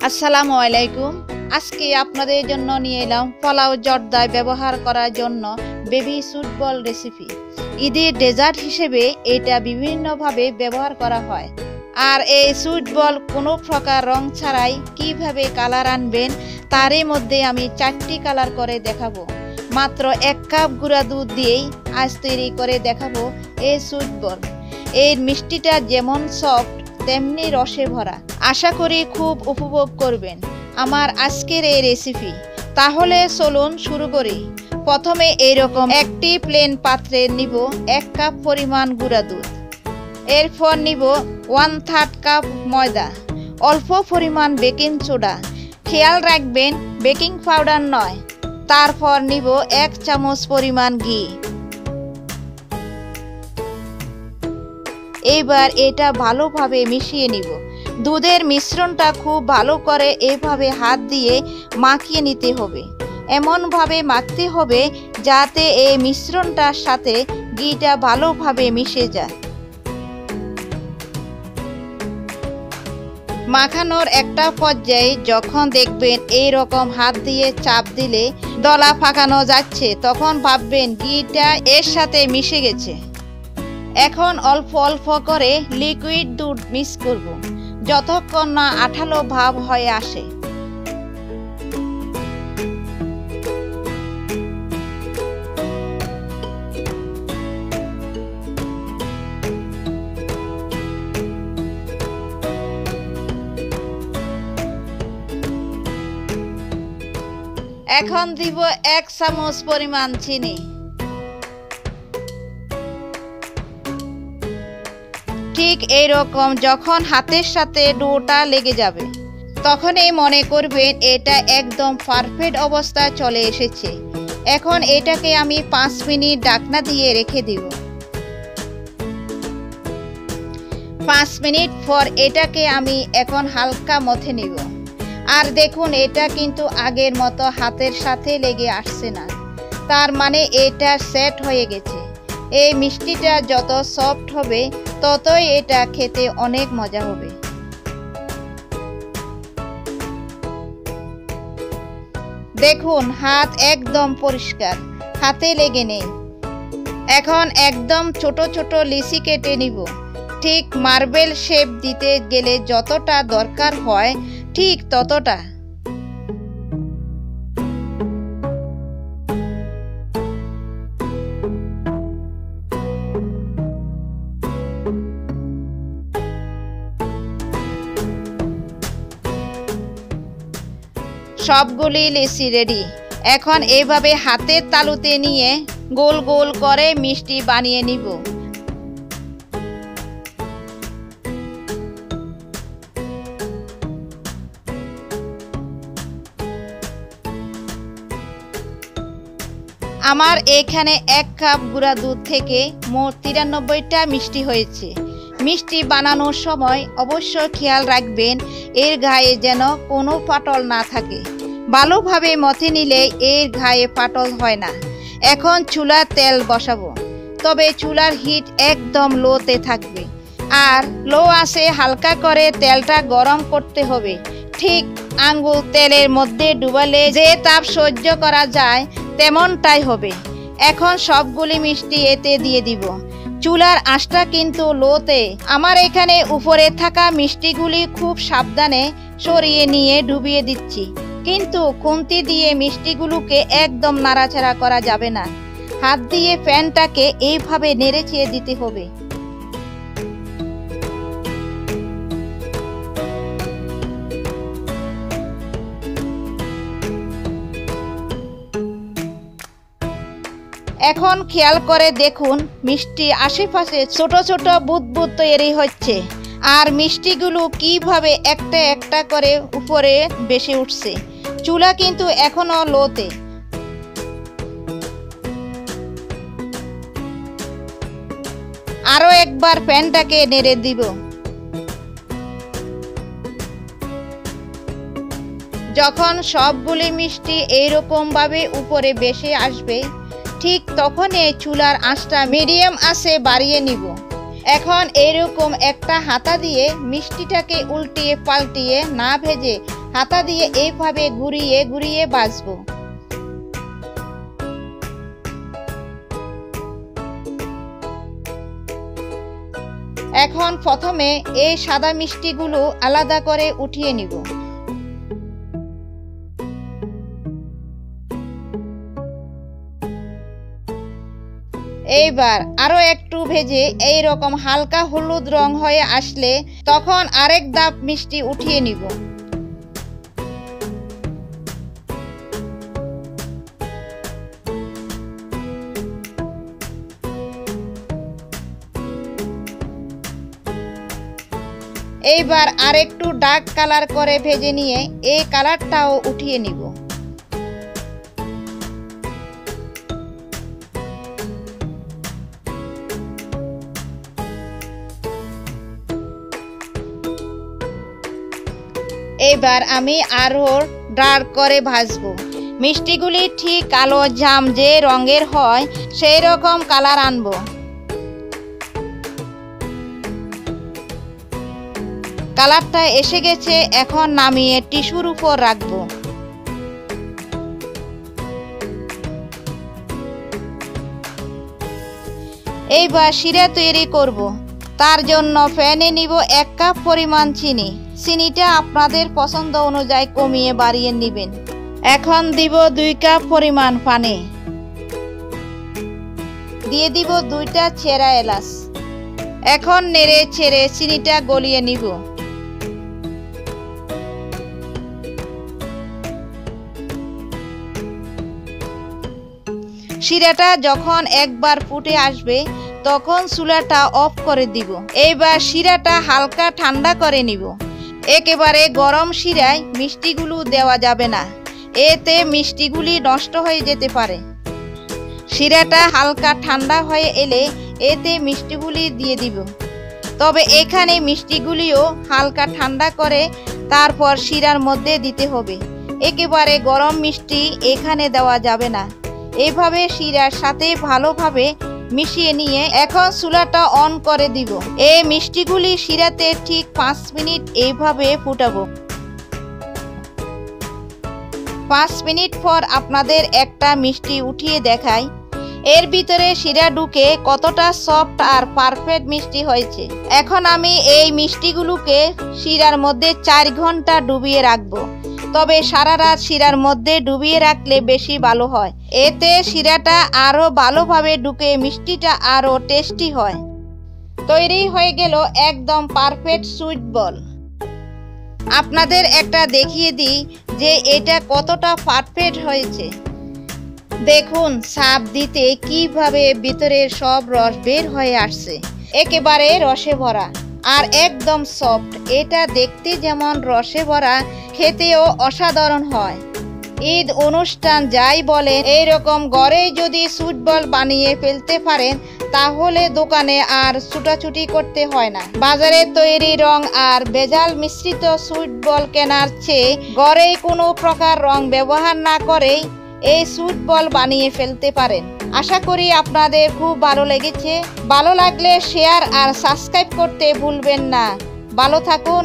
আসসালামু আলাইকুম। আজকে আপনাদের জন্য নিয়ে এলাম পোলাও জর্দায় ব্যবহার করার জন্য বেবি সুইট বল রেসিপি। ঈদের ডেজার্ট হিসেবে এটা বিভিন্নভাবে ব্যবহার করা হয়। আর এই সুইট বল কোনো প্রকার রং ছাড়াই কিভাবে কালার আনবেন তারই মধ্যে আমি 4টি কালার করে দেখাবো। মাত্র 1 কাপ গুঁড়া দুধ দিয়েই আজ তৈরি করে দেখাবো এই সুইট বল। এর মিষ্টিটা যেমন সফট তেমনি রসে ভরা। আশা করি খুব উপভোগ করবেন আমার আজকের এই রেসিপি। তাহলে চলুন শুরু করি। প্রথমে এইরকম একটি প্লেন পাত্রে নিব 1 কাপ পরিমাণ গুঁড়া দুধ। এরপর নিব 1/3 কাপ ময়দা, অল্প পরিমাণ বেকিং সোডা, খেয়াল রাখবেন বেকিং পাউডার নয়। তারপর নিব 1 চামচ পরিমাণ ঘি। এবার এটা ভালোভাবে মিশিয়ে নিব। দুধের মিশ্রণটা খুব ভালো করে এইভাবে হাত দিয়ে মাখিয়ে নিতে হবে। এমনভাবে মাখতে হবে যাতে এই মিশ্রণটার সাথে ঘিটা ভালোভাবে মিশে যায়। মাখানোর একটা পর্যায়ে যখন দেখবেন এই রকম হাত দিয়ে চাপ দিলে দলা পাকানো যাচ্ছে, তখন ভাববেন ঘিটা এর সাথে মিশে গেছে। এখন অল্প অল্প করে লিকুইড দুধ মিক্স করব যতক্ষণ না আঠালো ভাব হয়ে আসে। এখন দিব 1 চামচ পরিমাণ চিনি। ঠিক এইরকম যখন হাতের সাথে ডোটা লেগে যাবে তখনই মনে করবেন এটা একদম পারফেক্ট অবস্থায় চলে এসেছে। এখন এটাকে আমি 5 মিনিট ঢাকনা দিয়ে রেখে দিব। 5 মিনিট পর এটাকে আমি এখন হালকা মথে নিব। আর দেখুন এটা কিন্তু আগের মতো হাতের সাথে লেগে আসছে না, তার মানে এটা সেট হয়ে গেছে। এই মিষ্টিটা যত সফট হবে ততই এটা খেতে অনেক মজা হবে। দেখুন হাত একদম পরিষ্কার, হাতে লেগে নেই। এখন একদম ছোট ছোট লিচি কেটে নিব। ঠিক মার্বেল শেপ দিতে গেলে যতটা দরকার হয় ঠিক ততটা। সবগুলি লিচি রেডি। এখন এইভাবে হাতের তালুতে নিয়ে গোল গোল করে মিষ্টি বানিয়ে নিব। আমার এখানে 1 কাপ গুঁড়া দুধ থেকে মোট 93টা মিষ্টি হয়েছে। মিষ্টি বানানোর সময় অবশ্যই খেয়াল রাখবেন এর গায়ে যেন কোনো ফাটল না থাকে। ভালোভাবে মথে নিলে এর গায়ে ফাটল হয় না। এখন চুলার তেল বসাবো, তবে চুলার হিট একদম লোতে থাকবে। আর লো আঁচে হালকা করে তেলটা গরম করতে হবে। ঠিক আঙ্গুল তেলের মধ্যে ডুবালে যে তাপ সহ্য করা যায় তেমনটাই হবে। এখন সবগুলি মিষ্টি এতে দিয়ে দিব। চুলার আঁচটা কিন্তু লোতে। আমার এখানে উপরে থাকা মিষ্টিগুলি খুব সাবধানে সরিয়ে নিয়ে ডুবিয়ে দিচ্ছি, কিন্তু খুন্তি দিয়ে মিষ্টিগুলোকে একদম নাড়াচাড়া করা যাবে না। হাত দিয়ে প্যানটাকে এইভাবে নেড়েচেড়ে দিতে হবে। এখন খেয়াল করে দেখুন মিষ্টি আশেপাশে ছোট ছোট বুদবুদ তৈরি হচ্ছে। আর মিষ্টিগুলো কিভাবে একটা একটা করে উপরে ভেসে উঠছে। চুলা কিন্তু এখনো লোতে। আরো একবার প্যানটাকে নেড়ে দিব। যখন সবগুলি মিষ্টি এইরকম ভাবে উপরে ভেসে আসবে ঠিক তখনই চুলার আঁচটা মিডিয়াম আঁচে বাড়িয়ে নিব। এখন এরকম একটা হাতা দিয়ে মিষ্টিটাকে উল্টিয়ে পাল্টিয়ে না ভেজে হাতা দিয়ে এইভাবে ঘুরিয়ে ঘুরিয়ে ভাজবো। এখন প্রথমে এই সাদা মিষ্টিগুলো আলাদা করে উঠিয়ে নিব। এইবার আরো একটু ভেজে এই রকম হালকা হলুদ রং হয়ে আসলে তখন আরেক ধাপ মিষ্টি উঠিয়ে নিব। এইবার আরেকটু ডার্ক কালার করে ভেজে নিয়ে এই কালারটাও উঠিয়ে নিব। এবার আমি আরো ডার্ক করে ভাজবো। মিষ্টিগুলি ঠিক কালো জাম যে রঙের হয় সেই রকম কালার আনবো। কালারটা এসে গেছে, এখন নামিয়ে টিস্যুর উপর রাখবো। এইবার শিরা তৈরি করব। তার জন্য প্যানে নিব 1 কাপ পরিমাণ চিনি। চিনিটা আপনাদের পছন্দ অনুযায়ী কমিয়ে বাড়িয়ে নেবেন। এখন দিব 2 কাপ পরিমাণ পানি। দিয়ে দিব 2টা ছেঁড়া এলাচ। এখন নেড়ে ছেড়ে চিনিটা গলিয়ে নিব। শিরাটা যখন একবার ফুটে আসবে তখন চুলাটা অফ করে দিব। এইবার শিরাটা হালকা ঠান্ডা করে নিব। একেবারে গরম শিরায় মিষ্টিগুলো দেওয়া যাবে না, এতে মিষ্টিগুলি নষ্ট হয়ে যেতে পারে। শিরাটা হালকা ঠান্ডা হয়ে এলে এতে মিষ্টিগুলি দিয়ে দিব। তবে এখানে মিষ্টিগুলিও হালকা ঠান্ডা করে তারপর শিরার মধ্যে দিতে হবে। একেবারে গরম মিষ্টি এখানে দেওয়া যাবে না। এইভাবে শিরার সাথে ভালোভাবে মিশিয়ে নিয়ে এখন চুলাটা অন করে দিব। এই মিষ্টিগুলি শিরাতে ঠিক 5 মিনিট এইভাবে ফুটাবো। 5 মিনিট পর আপনাদের একটা মিষ্টি উঠিয়ে দেখাই। এর ভিতরে শিরা ঢুকে কতটা সফট আর পারফেক্ট মিষ্টি হয়েছে। এখন আমি এই মিষ্টিগুলোকে শিরার মধ্যে 4 ঘন্টা ডুবিয়ে রাখবো। তবে সারা রাত শিরার মধ্যে ডুবিয়ে রাখলে বেশি ভালো হয়। এতে শিরাটা আরো ভালোভাবে ঢুকে মিষ্টিটা আরো টেস্টি হয়। তৈরি হয়ে গেল একদম পারফেক্ট সুইট বল। আপনাদের একটা দেখিয়ে দিই যে এটা কতটা পারফেক্ট হয়েছে। দেখুন চাপ দিতে কিভাবে ভিতরের সব রস বের হয়ে আসছে। একেবারে রসে ভরা আর একদম সফট। এটা দেখতে যেমন রসে ভরা, খেতেও অসাধারণ হয়। ঈদ অনুষ্ঠান যাই বলেন, এইরকম ঘরেই যদি সুইট বল বানিয়ে ফেলতে পারেন তাহলে দোকানে আর ছুটাছুটি করতে হয় না। বাজারে তৈরি রং আর ভেজাল মিশ্রিত সুইট বল কেনার চেয়ে ঘরেই কোনো প্রকার রং ব্যবহার না করেই এই সুইট বল বানিয়ে ফেলতে পারেন। আশা করি আপনাদের খুব ভালো লেগেছে। ভালো লাগলে শেয়ার আর সাবস্ক্রাইব করতে ভুলবেন না। ভালো থাকুন।